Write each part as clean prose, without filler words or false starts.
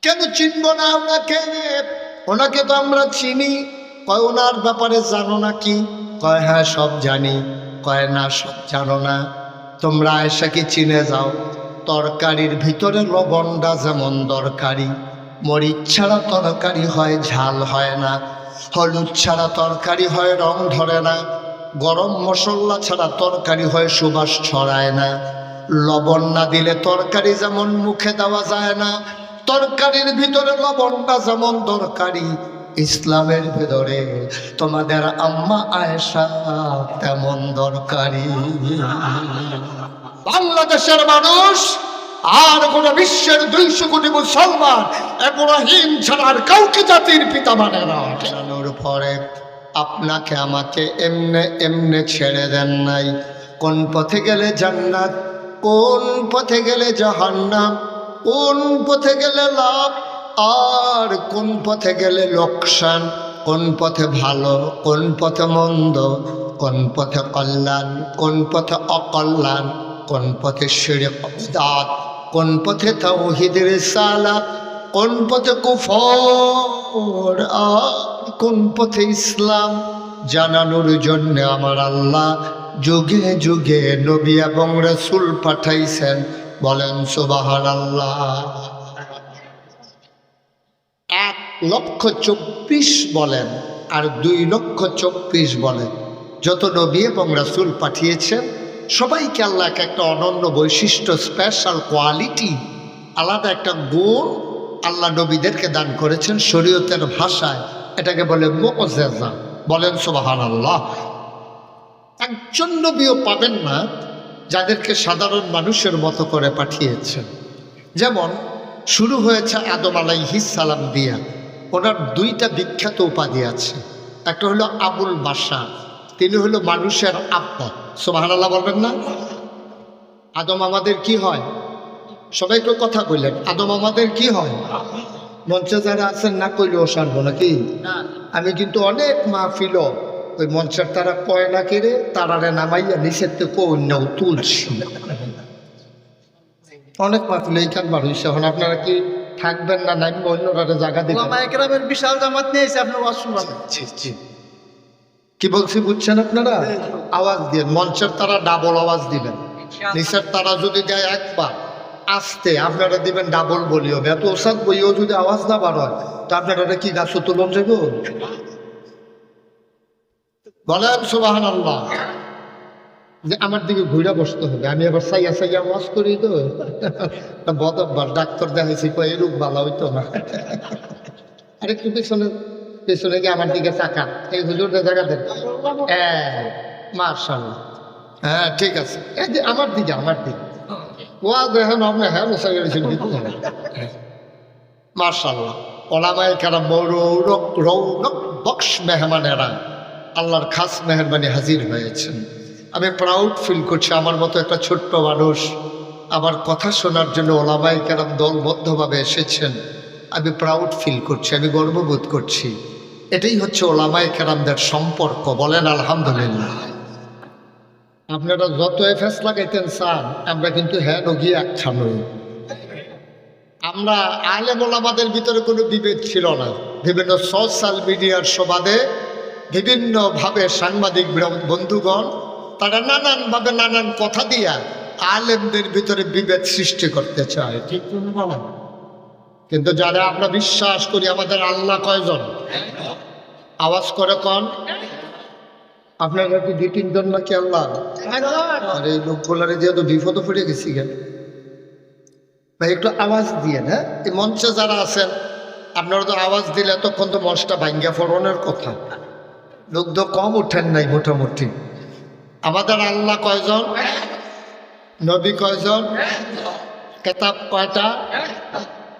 কেন চিনব না ওনাকে? ওনাকে তো আমরা চিনি। কয় ওনার ব্যাপারে জানো না কি? কয় হ্যাঁ সব জানি। কয় না সব জানো না। তোমরা আয়েশাকে চিনে যাও। তরকারির ভিতরে লবণটা যেমন দরকারি, মরিচ ছাড়া তরকারি হয় ঝাল হয় না, হলুদ ছাড়া তরকারি হয় রং ধরে না, গরম মশলা ছাড়া তরকারি হয় সুবাস ছড়ায় না, লবণ না দিলে তরকারি যেমন মুখে দেওয়া যায় না, তরকারির ভিতরে লবণটা যেমন দরকারি, ইসলামের ভিতরে তোমাদের আম্মা আয়েশা তেমন দরকারি। বাংলাদেশের মানুষ আর গোটা বিশ্বের 200 কোটি মুসলমান ইব্রাহিম ছাড়া আর কাউকে জাতির পিতা মানে না। জানানোর পরে আপনাকে আমাকে এমনে এমনে ছেড়ে দেন নাই। কোন পথে গেলে জান্নাত, কোন পথে গেলে জাহান্নাম, কোন পথে গেলে লাভ আর কোন পথে গেলে লোকসান, কোন পথে ভালো কোন পথে মন্দ, কোন পথে কল্যাণ কোন পথে অকল্যাণ, কোন পথে শিরক বিদআত, কোন পথে তাওহীদের রিসালাত, কোন পথে কুফর আর কোন পথে ইসলাম জানানোর জন্য আমার আল্লাহ যুগে যুগে নবী এবং রাসূল পাঠাইছেন। বলেন সুবহানাল্লাহ। 1,24,000 বলেন আর 2,24,000 বলেন, যত নবী এবং রাসূল পাঠিয়েছেন সবাইকে আল্লাহ একটা অনন্য বৈশিষ্ট্য, স্পেশাল কোয়ালিটি, আলাদা একটা গুণ আল্লাহ নবীদেরকে দান করেছেন শরীয়তের ভাষায়। এটাকে বলে মুআজিজা। বলেন সুবহানাল্লাহ। একজন নবীও পাবেন না যাদেরকে সাধারণ মানুষের মতো করে পাঠিয়েছেন। যেমন শুরু হয়েছে আদম আলাইহিস সালাম দিয়া। ওনার 2টা বিখ্যাত উপাধি আছে। একটা হলো আবুল বাশার, তিনি হলো মানুষের আব্বা। সুবহানাল্লাহ বলবেন না? আদম আমাদের কি হয়? সবাই একটু কথা বললেন, আদম আমাদের কি হয়? মঞ্চে যারা আছেন না কইলেও সারবো নাকি? আমি কিন্তু অনেক মাহফিল ওই মঞ্চের তারা কয় না কেড়ে তারারে নামাইয়া নিষেধ থেকে অন্যও তুলছি। অনেক মাহফিল এইখান বার হয়েছে। এখন আপনারা কি থাকবেন না নামবে অন্যরা জায়গা দিবেন? বিশাল জামাত নিয়েছে আপনার কি বলছি বুঝছেন আপনারা? আওয়াজ দিয়ে মঞ্চের তারা ডাবল আওয়াজ দিবেন, নিচের তারা যদি দেয় একবার আস্তে আপনারা দিবেন ডাবল বলি হবে। এত ওসাদ বইও যদি আওয়াজ না বার হয় তো আপনারা কি গাছ তুলন যাব? বলেন সুবহানাল্লাহ। যে আমার দিকে ঘুরে বসতে হবে, আমি আবার সাইয়া সাইয়া আওয়াজ করি তো বদব্বার। ডাক্তার দেখাইছি কই এরূপ ভালো হইতো না। আরেকটু পেছনে পেছনে গিয়ে আমার দিকে তাকান, এই হুজুরদের জায়গা দেন। মাশাআল্লাহ, হ্যাঁ ঠিক আছে। এই যে আমার দিকে ওয়া দেখেন আপনি হ্যাঁ বসে গেছেন মাশাআল্লাহ। ওলামায়ে কেরাম রৌনক বক্স মেহমানেরা আল্লাহর খাস মেহরবানি হাজির হয়েছেন। আমি প্রাউড ফিল করছি আমার মতো একটা ছোট্ট মানুষ আমার কথা শোনার জন্য ওলামায়ে কেরাম দলবদ্ধভাবে এসেছেন। আমি প্রাউড ফিল করছি, আমি গর্ববোধ করছি। এটাই হচ্ছে ওলামায়ে কেরামদের সম্পর্ক। বলেন আলহামদুলিল্লাহ। আপনারা যত এফেস লাগাইতেন চান, আমরা কিন্তু হ্যাঁ নগিয়ে একখান নই। আমরা আলেম ওলামাদের ভিতরে কোনো বিভেদ ছিল না। বিভিন্ন সোশ্যাল মিডিয়ার সুবাদে বিভিন্নভাবে সাংবাদিক বন্ধুগণ তারা নানানভাবে নানান কথা দিয়া আলেমদের ভিতরে বিভেদ সৃষ্টি করতে চায়। ঠিক বলেন? কিন্তু যারা আমরা বিশ্বাস করি আমাদের আল্লাহ কয়জন? আওয়াজ করে কন। আপনার কি 2-3 জন নাকি আল্লাহ? আর এই লোকগুলারে দিয়ে তো বিপদ পড়ে গেছি কেন ভাই? একটু আওয়াজ দিয়ে। হ্যাঁ, এই মঞ্চে যারা আছেন আপনারা তো আওয়াজ দিলে তখন তো মঞ্চটা ভাঙ্গা ফোরনের কথা। লোক তো কম উঠেন নাই মোটামুটি। আমাদের আল্লাহ কয়জন? নবী কয়জন? কেতাব কয়টা?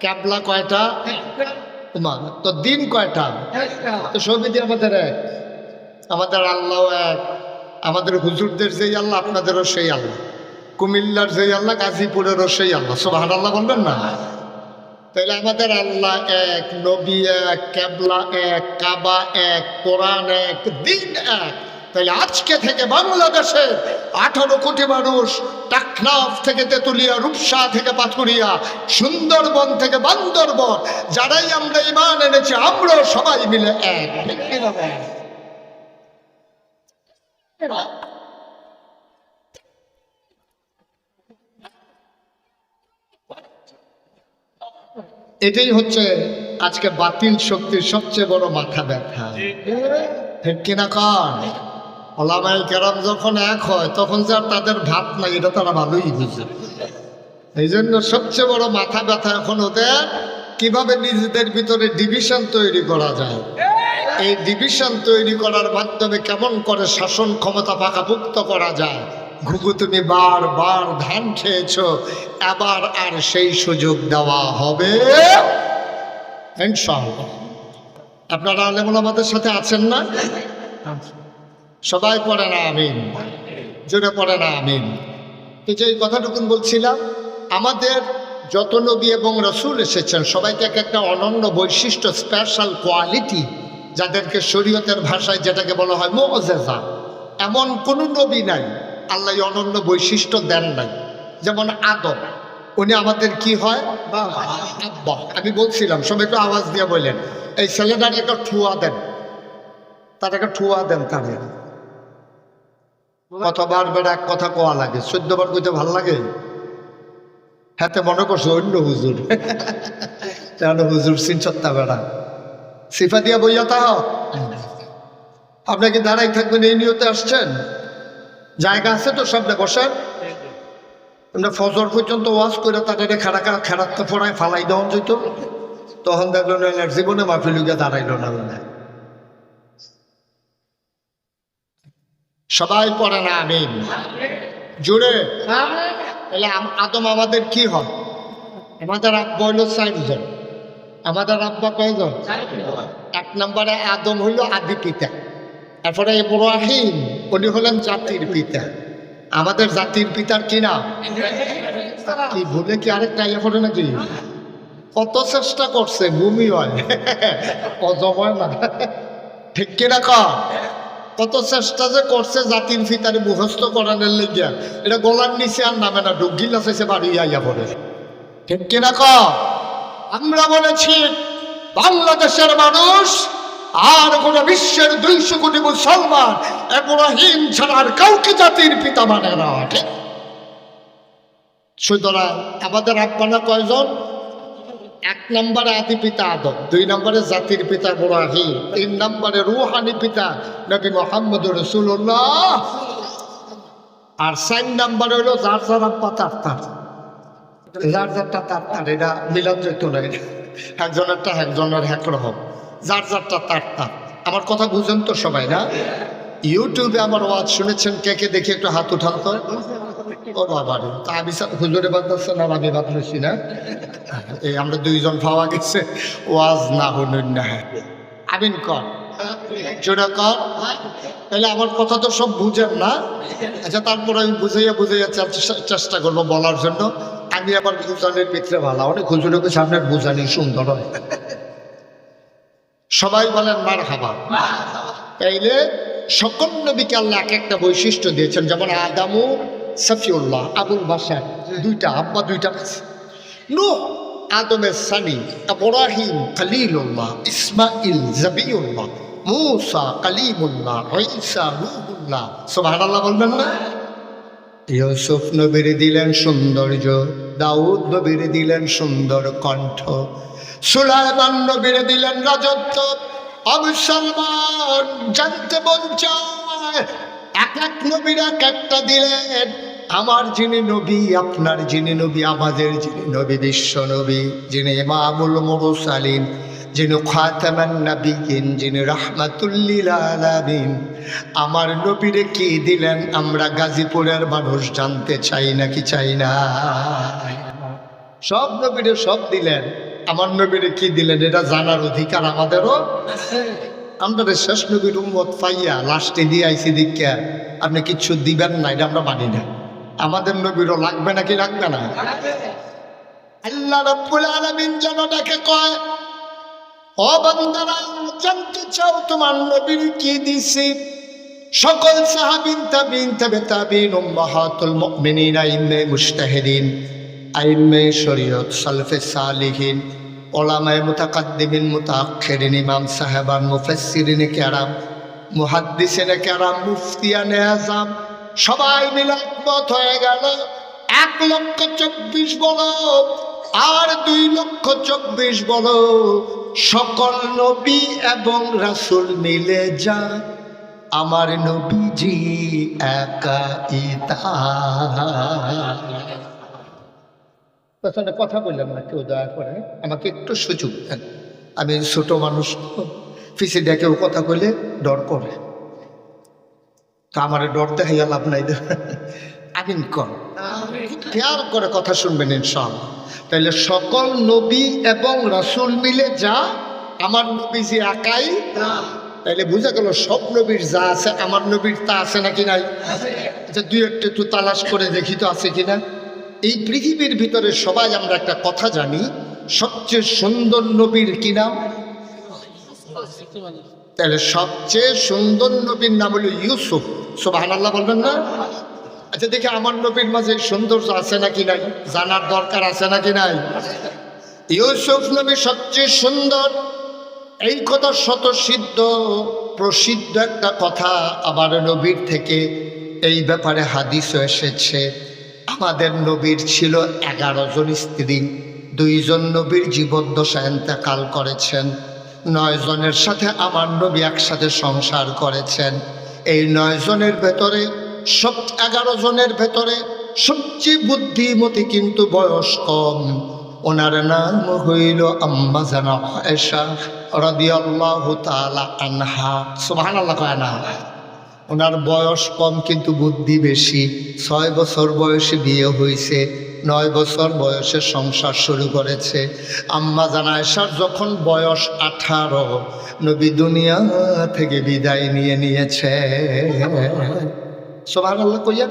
ক্যাবলা কয়টা? তো দিন কয়টা? তো সবই দিয়ে আমাদের এক। আমাদের আল্লাহ এক। আমাদের হুজুরদের যেই আল্লাহ আপনাদেরও সেই আল্লাহ, কুমিল্লার যেই আল্লাহ গাজীপুরেরও সেই আল্লাহ। সুবহানাল্লাহ বলবেন না? তাহলে আমাদের আল্লাহ এক, নবী এক, ক্যাবলা এক, কাবা এক, কোরআন এক, দিন এক। তাহলে আজকে থেকে বাংলাদেশের 18 কোটি মানুষ, টাকনাফ থেকে তেতুলিয়া, রূপসা থেকে পাথুরিয়া, সুন্দরবন থেকে বান্দরবন, যারাই আমরা ঈমান এনেছি, আমরা সবাই মিলে এক। এটাই হচ্ছে আজকে বাতিল শক্তির সবচেয়ে বড় মাথা ব্যথা, ঠিক কিনা কন? ওলামায়ে কেরাম যখন এক হয় তখন যে আর তাদের ভাত নাই, এটা তারা ভালোই বুঝে। এই জন্য সবচেয়ে বড় মাথা ব্যথা এখন ওদের কিভাবে নিজেদের ভিতরে ডিভিশন তৈরি করা যায়। এই ডিভিশন তৈরি করার মাধ্যমে কেমন করে শাসন ক্ষমতা পাকাপুক্ত করা যায়। ঘুঘু তুমি বারবার ধান খেয়েছো, এবার আর সেই সুযোগ দেওয়া হবে ইনশাআল্লাহ। আপনারা আলেমুল আমাদের সাথে আছেন না? সবাই পড়ে না আমিন, জোরে পড়ে না আমিন। এই যে কথাটুকুন বলছিলাম, আমাদের যত নবী এবং রসুল এসেছেন সবাইকে একটা অনন্য বৈশিষ্ট্য, স্পেশাল কোয়ালিটি, যাদেরকে শরীয়তের ভাষায় যেটাকে বলা হয় মুআজিজা, এমন কোনো নবী নাই আল্লাহ অনন্য বৈশিষ্ট্য দেন নাই। যেমন আদম, উনি আমাদের কি হয় আব্বা। আমি বলছিলাম, সবাই একটু আওয়াজ দিয়ে বললেন, এই ছেলেটার একটা ঠুয়া দেন, তার একটা ঠুয়া দেন। তাদের কতবার বেড়া এক কথা কোয়া লাগে, 14 বার কইতে ভাল লাগে। হাতে মনে করছো অন্য হুজুর, হুজুর সিনচত্তা বেড়া সিফা দিয়া বইয়া তা আপনাকে দাঁড়াই থাকবেন এই নিয়তে আসছেন? জায়গা আছে তো সামনে বসার? আমরা ফজর পর্যন্ত ওয়াজ করে তাদের খেড়াতে পড়ায় ফালাই দেওয়া যেত, তখন দেখলো না জীবনে মাহফিলুকে দাঁড়াইলো না। সবাই পড়ে না আমিন, জোরে। তাহলে আদম আমাদের কি হয়? আমাদের আব্বা হইল 4 জন। আমাদের আব্বা কয়জন? 1 নম্বরে আদম হইল আদি পিতা, তারপরে ইব্রাহিম, উনি হলেন জাতির পিতা। আমাদের জাতির পিতার কি নাম? কি ভুলে কি আরেকটা ইয়ে করে নাকি? কত চেষ্টা করছে, ভূমি হয় অজময় না, ঠিক কিনা কত চেষ্টা যে করছে জাতির পিতার মুখস্থ করানোর লেগিয়া, এটা গলার নিচে আর নামে না, ডুগিলা চাইছে বাড়ি আইয়া পড়ে, ঠিক কিনা আমরা বলেছি বাংলাদেশের মানুষ আর গোটা বিশ্বের 200 কোটি মুসলমান ইব্রাহিম ছাড়া আর কাউকে জাতির পিতা মানে না, ঠিক? সুতরাং আমাদের আব্বানা কয়জন? 1 নম্বরে আদি পিতা আদম, 2 নম্বরে জাতির পিতা ইব্রাহিম, 3 নম্বরে রুহানি পিতা নবী মুহাম্মদুর রাসূলুল্লাহ, আর 4 নম্বরে হলো যার যার আব্বা তার তার, যার যারটা তার তার। এটা মিলাদ যেত না, একজনেরটা একজনের একরকম, যার যারটা তার তার। আমার কথা বুঝেন তো সবাই না? ইউটিউবে আমার ওয়াজ শুনেছেন কে কে দেখি একটু হাত উঠান তো। ও বাবা রে, তা আমি হুজুরে বাঁধাচ্ছেন আর আমি বাঁধছি না? এই আমরা 2 জন পাওয়া গেছে, ওয়াজ না হলেন না। আমিন কর, জোরে কর। তাহলে আমার কথা তো সব বুঝেন না? আচ্ছা, তারপর আমি বুঝাইয়া চেষ্টা করবো বলার জন্য। আমি আবার বুঝানির ভিতরে ভালো, অনেক হুজুরের সামনে বুঝানি সুন্দর হয়। সবাই বলেন মারহাবা। তাইলে সকল নবীকে আল্লাহ এক একটা বৈশিষ্ট্য দিয়েছেন। যেমন আদামু সফিউল্লাহ, আবুল বাশার, 2টা আব্বা, 2টা নূহ আদমের সানি, ইব্রাহিম খলিলুল্লাহ, ইসমাইল জাবিউল্লাহ, মূসা কালিমুল্লাহ, ঈসা রূহুল্লাহ। সুবহানাল্লাহ বলবেন না? ইউসুফ নবীর দিলেন সৌন্দর্য, দাউদ নবীর দিলেন সুন্দর কণ্ঠ, সুলাইমান নবীর দিলেন রাজত্ব। মুসলমান জানতে মন চায়, এক এক নবীর এক একটা দিলেন। আমার যিনি নবী, আপনার যিনি নবী, আমাদের যিনি নবী, বিশ্ব নবী, যিনি ইমামুল মুরসালিন, যিনি খাতামান নবিয়্যিন, যিনি রাহমাতুল লিল আলামিন, আমার নবীরে কি দিলেন আমরা গাজীপুরের মানুষ জানতে চাই নাকি চাই না? সব নবীরে সব দিলেন, আমার নবীরে কি দিলেন এটা জানার অধিকার আমাদেরও। আমরা শেষ নবীর উম্মত পাইয়া লাস্টে দিয়ে আইসি দীক্ষা আপনি কিচ্ছু দিবেন না, এটা আমরা মানি না। আমাদের নবীরও লাগবে নাকি লাগবে না? আল্লাহ রাব্বুল আলামিন যেন ডাকে কয়, ও বান্দারা জানতে চাও তোমার নবীর কি দিছি? সকল সাহাবিন তাবিন তাবে তাবিন উম্মাহাতুল মুমিনিন আইম্মে মুজতাহিদিন আইম্মে শরীয়ত সালফে সালিহিন উলামায়ে মুতাকাদ্দিমিন মুতাআখিরিন ইমাম সাহেবান মুফাসসিরিন কেরাম মুহাদ্দিসিনে কেরাম মুফতিয়ানে আযম সবাই মিলে একমত হয়ে গেল 1,24,000 বলো আর 2,24,000 বলো, সকল নবী এবং রাসূল মিলে যা আমার নবীজি একাই তাহলে কথা বললাম না, কেউ দয়া করে আমাকে একটু সুযোগ দেন। আমি ছোট মানুষ, পিছিয়ে দেখেও কথা কইলে ডর করে, তো আমার ডরতে হইয়া লাভ নাই। আমিন কর, খেয়াল করে কথা শুনবেন ইনশাআল্লাহ। তাহলে সকল নবী এবং রাসূল মিলে যা আমার নবীজি একাই, তাইলে বুঝা গেল সব নবীর যা আছে আমার নবীর তা আছে নাকি নাই? আচ্ছা, দুই একটা একটু তালাশ করে দেখি তো আছে কিনা। এই পৃথিবীর ভিতরে সবাই আমরা একটা কথা জানি, সবচেয়ে সুন্দর নবীর কি নাম? তাহলে সবচেয়ে সুন্দর নবীর নাম হলো ইউসুফ। সুবহানাল্লাহ বলবেন না? আচ্ছা দেখি আমার নবীর মাঝে সৌন্দর্য আছে নাকি নাই, জানার দরকার আছে নাকি নাই? ইউসুফ নবী সবচেয়ে সুন্দর, এই কথা শত সিদ্ধ প্রসিদ্ধ একটা কথা। আবার নবীর থেকে এই ব্যাপারে হাদিসও এসেছে। আমাদের নবীর ছিল 11 জন স্ত্রী, 2 জন নবীর জীবদ্দশা ইন্তেকাল করেছেন, 9 জনের সাথে আমার নবী একসাথে সংসার করেছেন। এই 9 জনের ভেতরে 11 জনের ভেতরে সবচেয়ে বুদ্ধিমতী কিন্তু বয়স কম, ওনার নাম হইল আম্মা জানা আয়েশা রাদিয়াল্লাহু তাআলা আনহা। সুবহানাল্লাহ কয় না? ওনার বয়স কম কিন্তু বুদ্ধি বেশি। 6 বছর বয়সে বিয়ে হয়েছে, 9 বছর বয়সে সংসার শুরু করেছে। আম্মা জানা আয়েশার যখন বয়স 18, নবী দুনিয়া থেকে বিদায় নিয়েছে। সুবহানাল্লাহ কইয়া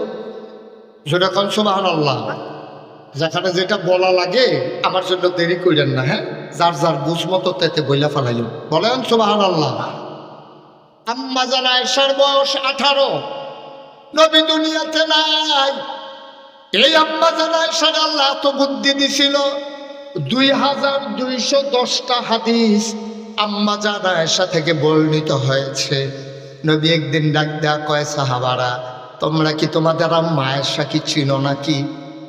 যখন সুবহানাল্লাহ, যেখানে যেটা বলা লাগে আমার জন্য দেরি কইলেন না, হ্যাঁ, যার যার বুঝ মতো তেতে বইলা ফেলাইল, বলেন সুবহানাল্লাহ। আম্মা জানা আয়েশার বয়স 18, নবী দুনিয়াতে নাই। এই আম্মা জানা আয়েশার আল্লাহ এত বুদ্ধি দিছিল, 2210টা হাদিস আম্মা জানা আয়েশা থেকে বর্ণিত হয়েছে। নবী একদিন ডাক দেয়া কয়, সাহাবারা তোমরা কি তোমাদের আম্মা আয়েশা কি চিনো নাকি?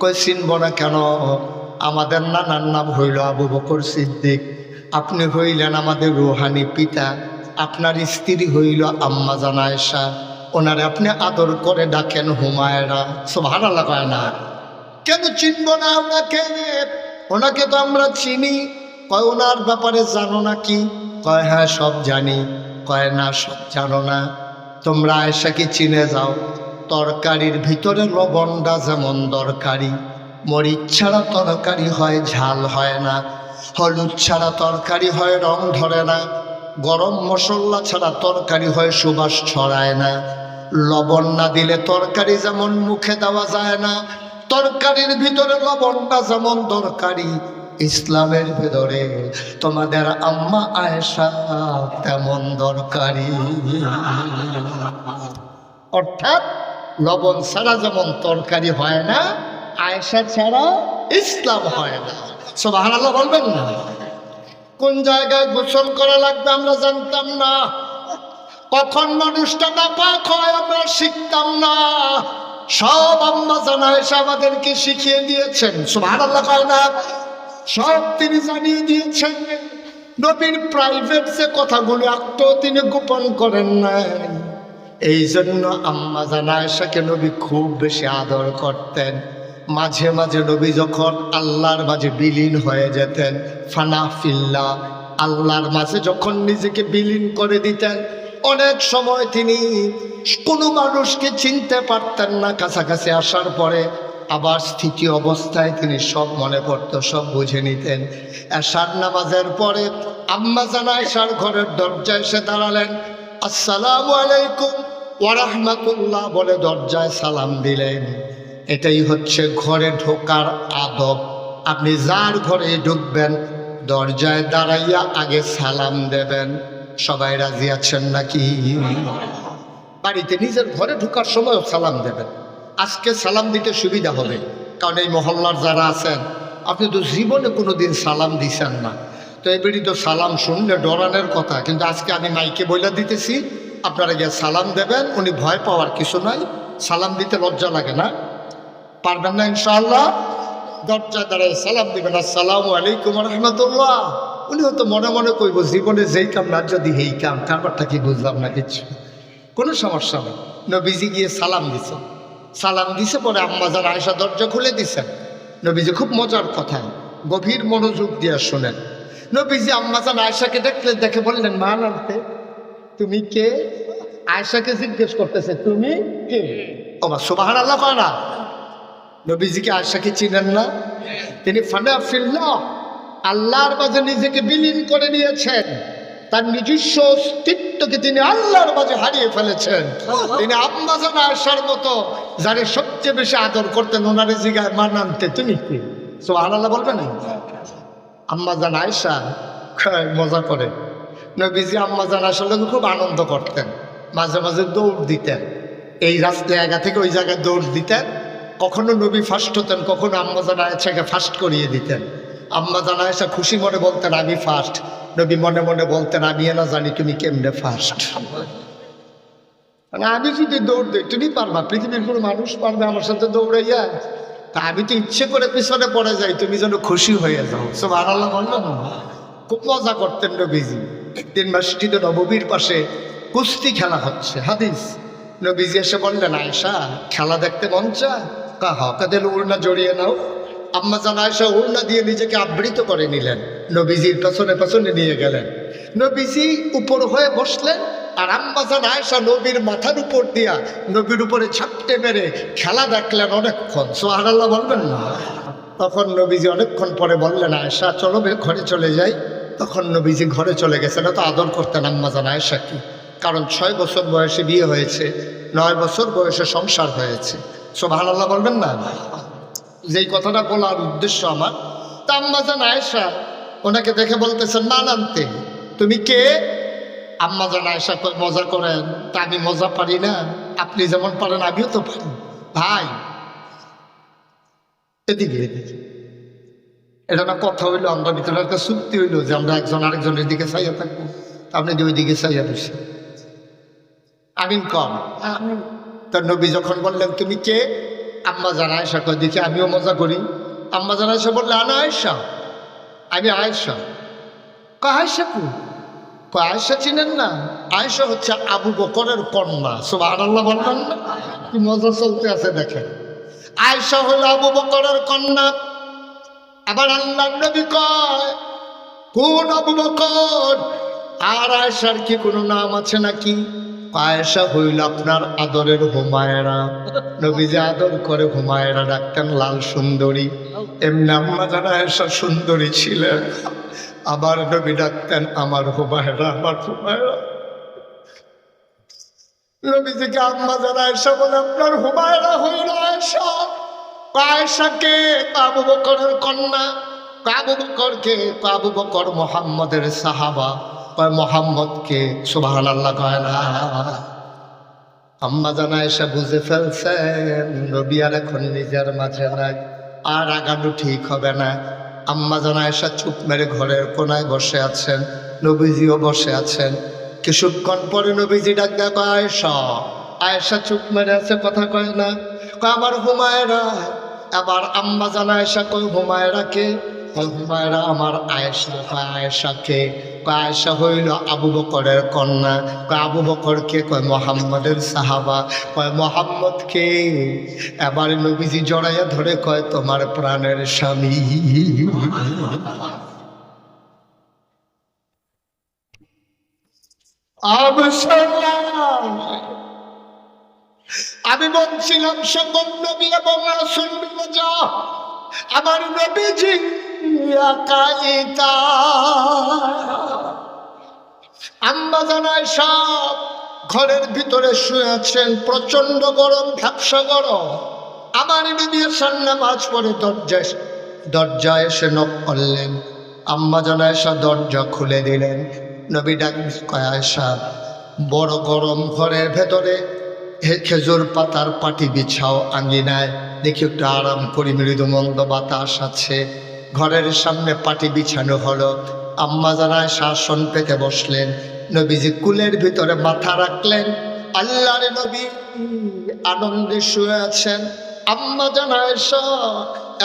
কই চিনব না কেন? আমাদের নানার নাম হইল আবু বকর সিদ্দিক, আপনি হইলেন আমাদের রুহানি পিতা, আপনার স্ত্রী হইল আম্মা জানা আয়েশা, ওনারে আপনি আদর করে ডাকেন হুমায়রা। সুবহানাল্লাহ কয় না? কেন চিনব না ওনাকে? ওনাকে তো আমরা চিনি। কয় ওনার ব্যাপারে জানো নাকি? কয় হ্যাঁ সব জানি। কয় না সব জানো না, তোমরা আয়েশাকে চিনে যাও। তরকারির ভিতরে লবণটা যেমন দরকারি, মরিচ ছাড়া তরকারি হয় ঝাল হয় না, হলুদ ছাড়া তরকারি হয় রং ধরে না, গরম মশলা ছাড়া তরকারি হয় সুবাস ছড়ায় না, লবণ না দিলে তরকারি যেমন মুখে দেওয়া যায় না, তরকারির ভিতরে লবণটা যেমন দরকারি, ইসলামের ভেতরে তোমাদের আম্মা আয়েশা তেমন দরকারি। অর্থাৎ লবণ ছাড়া যেমন তরকারি হয় না, আয়েশা ছাড়া ইসলাম হয় না। সুবহানাল্লাহ বলবেন না? কোন জায়গায় গোসল করা লাগবে আমরা জানতাম না, কখন মানুষটা নাপাক হয় আমরা শিখতাম না, সব আম্মা জানা আয়েশা আমাদেরকে শিখিয়ে দিয়েছেন। সুবহানাল্লাহ কয় না? সব তিনি জানিয়ে দিয়েছেন। নবীর প্রাইভেট যে কথাগুলো একটু তিনি গোপন করেন নাই। এই জন্য আম্মা জানা আয়েশাকে নবী খুব বেশি আদর করতেন। মাঝে মাঝে নবী যখন আল্লাহর মাঝে বিলীন হয়ে যেতেন, ফানা ফিল্লাহ, আল্লাহর মাঝে যখন নিজেকে বিলীন করে দিতেন, অনেক সময় তিনি কোনো মানুষকে চিনতে পারতেন না। কাছাকাছি আসার পরে আবার স্থিতি অবস্থায় তিনি সব মনে পড়তো, সব বুঝে নিতেন। এশার নামাজের পরে আম্মা জানা আয়েশার ঘরের দরজায় এসে দাঁড়ালেন, আসসালামু আলাইকুম ওয়া রাহমাতুল্লাহ বলে দরজায় সালাম দিলেন। এটাই হচ্ছে ঘরে ঢোকার আদব। আপনি যার ঘরে ঢুকবেন দরজায় দাঁড়াইয়া আগে সালাম দেবেন। সবাই রাজি আছেন নাকি? বাড়িতে নিজের ঘরে ঢোকার সময়ও সালাম দেবেন। আজকে সালাম দিতে সুবিধা হবে, কারণ এই মহল্লার যারা আছেন আপনি তো জীবনে কোনো দিন সালাম দিছেন না, তো এবারই তো সালাম শুনলে ডরানোর কথা, কিন্তু আজকে আমি মাইকে বইলা দিতেছি, আপনারা গিয়ে সালাম দেবেন। উনি ভয় পাওয়ার কিছু নাই, সালাম দিতে লজ্জা লাগে না, পারবেন না ইনশাআল্লাহ? দরজা দাঁড়ায় সালাম দিবেন, আসসালামু আলাইকুম রহমতুল্লাহ। উনি হয়তো মনে মনে কইব জীবনে যেই কাম না যদি এই কাম, তারপরটা কি বুঝলাম না কিছু, কোনো সমস্যা নেই। নবীজি গিয়ে সালাম দিছে, সালাম দিছে পরে আম্মাজান আয়েশা দরজা খুলে দিছেন। নবীজি খুব মজার কথা, গভীর মনোযোগ দিয়ে শোনেন। নবীজি আম্মাজান আয়েশাকে দেখলে দেখে বললেন, মা নামতে তুমি কে? আয়েশাকে জিজ্ঞেস করতেছে তুমি কে? ও মা সুবহানাল্লাহ পারা। নবীজিকে আয়েশাকে চিনেন না? তিনি ফানা ফিল্লাহ, আল্লাহর মাঝে নিজেকে বিলীন করে নিয়েছেন, তার নিজস্ব অস্তিত্বকে তিনি আল্লাহর মাঝে হারিয়ে ফেলেছেন। তিনি আম্মাজান আয়েশার মতো যারে সবচেয়ে বেশি আদর করতেন, ওনারে জিগায় মা নামতে তুমি কি? সুবহানাল্লাহ বলবেন না? আম্মাজান আয়েশা মজা করে, নবীজি আম্মাজান আয়েশার লোক খুব আনন্দ করতেন, মাঝে মাঝে দৌড় দিতেন, এই রাস্তা জায়গা থেকে ওই জায়গায় দৌড় দিতেন। কখনো নবী ফার্স্ট হতেন, কখনো আম্মাজান আয়েশাকে ফার্স্ট করিয়ে দিতেন। আম্মাজান আয়েশা খুশি মনে বলতেন আমি ফার্স্ট, নবী মনে মনে বলতেন আমি না জানি তুমি কেমনে ফার্স্ট। মানে আমি যদি দৌড় দিই তুমি পারবা, পৃথিবীর কোনো মানুষ পারবে আমার সাথে দৌড়াইয়া? তা আমি তো ইচ্ছে করে পিছনে পড়ে যাই, তুমি যেন খুশি হয়ে যাও। সুবহানাল্লাহ বললেন না? খুব মজা করতেন নবীজি। একদিন মসজিদে নববীর পাশে কুস্তি খেলা হচ্ছে, হাদিস। নবীজি এসে বললেন, আয়েশা খেলা দেখতে মন চায়? কাদের উড়না জড়িয়ে নাও। আম্মাজান আয়েশা উড়না দিয়ে নিজেকে আবৃত করে নিলেন, নবীজির পেছনে পেছনে নিয়ে গেলেন। নবীজি উপর হয়ে বসলেন, আর আম্মাজান আয়েশা নবীর মাথার উপর দিয়া নবীর উপরে ঝাপটে মেরে খেলা দেখলেন অনেকক্ষণ। সুবহানাল্লাহ বলবেন না? তখন নবীজি অনেকক্ষণ পরে বললেন, আয়েশা চলো ঘরে চলে যাই। তখন নবীজি ঘরে চলে গেছেন। তো আদর করতেন আম্মাজান আয়েশা কি, কারণ 6 বছর বয়সে বিয়ে হয়েছে, 9 বছর বয়সে সংসার হয়েছে। সুবহানাল্লাহ বলবেন না? যেই কথাটা বলার উদ্দেশ্য আমার, তা আম্মাজান আয়েশা ওনাকে দেখে বলতেছেন, মা নামতে তুমি কে? আম্মাজান আয়েশা মজা করেন, তা আমি মজা পারি না? আপনি যেমন পারেন আমিও তো পারি। ভাই এদিকে এদিকে, এটা না কথা হইলো, আমরা ভিতরে একটা চুক্তি হইলো যে আমরা একজন আরেকজনের দিকে চাইয়া থাকবো, আপনি দুই দিকে চাইয়া দিচ্ছেন। আমিন কম। তার নবী যখন বললেন তুমি কে, আম্মাজান আয়েশা কয় দেখি আমিও মজা করি। আম্মাজান আয়েশা বললে আনা আয়েশা, আমি আয়েশা। আয়েশা কু? আয়েশা চিনেন না? আয়েশা হচ্ছে আবু বকরের কন্যা। সুবহানাল্লাহ বলবেন না? কি মজা চলতে আছে দেখেন। আয়েশা হলো আবু বকরের কন্যা। আবার আল্লাহর নবী কয় কোন আবু বকর? আর আয়েশার কি কোনো নাম আছে নাকি? আয়েশা হইল আপনার আদরের হুমায়রা। নবীজি আদর করে হুমায়রা ডাকতেন, লাল সুন্দরী। এমনি আম্মাজান আয়েশা সুন্দরী ছিলেন, আবার নবী ডাকতেন আমার হুমায়রা, আমার হুমায়রা। নবীজিকে আম্মাজান আয়েশা বলে আপনার হুমায়রা হইল আয়েশা। আয়েশাকে আবু বকরের কন্যা। আবু বকরকে? আবু বকর মুহাম্মদের সাহাবা। মোহাম্মদকে? সুবহানাল্লাহ কয় না? আম্মাজান আয়েশা বুঝে ফেলছেন নবী আর এখন নিজের মাঝে নাই, আর আগানো ঠিক হবে না। আম্মাজান আয়েশা চুপ মেরে ঘরের কোনায় বসে আছেন, নবীজিও বসে আছেন। কিছুক্ষণ পরে নবীজি ডাক দেয়, আয়েশা। আয়েশা চুপ মেরে আছে, কথা কয় না। আমার হুমায়রা। আবার আম্মাজান আয়েশা কয় হুমায়রাকে? হুমায়রা আমার আয়েশা। আয়েশাকে? আয়েশা হইল আবু বকরের কন্যা। আবু বকরকে? কয় মুহাম্মদের সাহাবা। কয় মুহাম্মদকে? এবার নবীজি জড়াইয়া ধরে কয় তোমার প্রাণের স্বামী। আমি বলছিলাম সকল নবী এবং রাসূল মিলে যা, আমার নবীজি আম্মাজান আয়েশা ঘরের ভিতরে শুয়ে আছেন, প্রচন্ড গরম, ভ্যাপসা গরম। আমার নবী এসার নামাজ পড়ে দরজায় এসে নক করলেন। আম্মাজান আয়েশা দরজা খুলে দিলেন। নবী ডাক কয় আয়েশা বড় গরম ঘরের ভেতরে খেজুর পাতার পাটি বিছাও আঙ্গিনায়, দেখি একটু আরাম করি, মৃদু মন্দ বাতাস আছে। ঘরের সামনে পাটি বিছানো হলো। আম্মা জানায় শাসন পেতে বসলেন, নবীজি কুলের ভিতরে মাথা রাখলেন। আল্লাহর নবী আনন্দে শুয়ে আছেন। আম্মা জানায়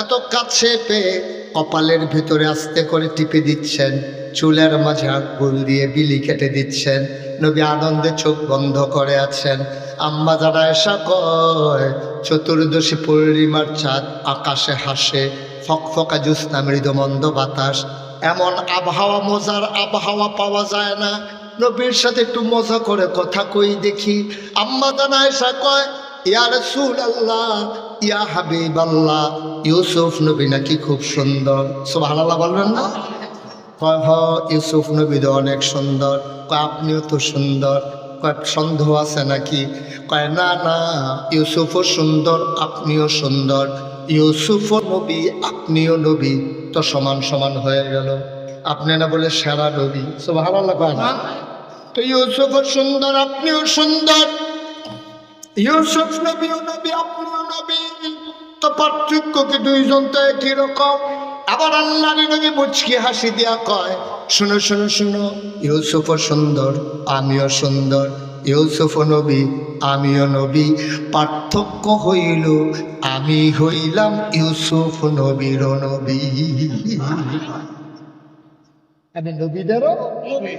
এত কাছে পেয়ে কপালের ভিতরে আস্তে করে টিপে দিচ্ছেন, চুলের মাঝে আঙ্গুল দিয়ে বিলি কেটে দিচ্ছেন। নবী আনন্দে চোখ বন্ধ করে আছেন। আম্মা জানায় কয় চতুর্দশী পূর্ণিমার চাঁদ আকাশে হাসে, ফকফকা জ্যোৎস্না মৃদু মন্দ বাতাস, এমন আবহাওয়া, মজার আবহাওয়া পাওয়া যায় না। নবীর সাথে একটু মজা করে কথা কই দেখি। আম্মা জানায় কয় ইয়া রাসূলুল্লাহ, ইয়া হাবিবাল্লাহ, ইউসুফ নবী নাকি খুব সুন্দর। সুবহানাল্লাহ বলবেন না? কয় হ, ইউসুফ নবী তো অনেক সুন্দর। কয় আপনিও তো সুন্দর। কয় সন্দেহ আছে নাকি? কয় না না, ইউসুফও সুন্দর, আপনিও সুন্দর। ইউসুফও নবী, আপনিও নবী, তো সমান সমান হয়ে গেল। আপনি না বলে সেরা নবী। সুবহানাল্লাহ কয় না? তো ইউসুফও সুন্দর, আপনিও সুন্দর। ইউসুফ নবীও নবী, আপনিও নবী, তো পার্থক্য কি? দুইজন তো একই রকম। আবার আল্লাহর নবী মুচকি হাসি দিয়া কয় শুনো শুনো শুনো, ইউসুফও সুন্দর, আমিও সুন্দর। ইউসুফও নবী, আমিও নবী, পার্থক্য হইল আমি হইলাম ইউসুফ নবীর নবী। আমি নবীদেরও নবী।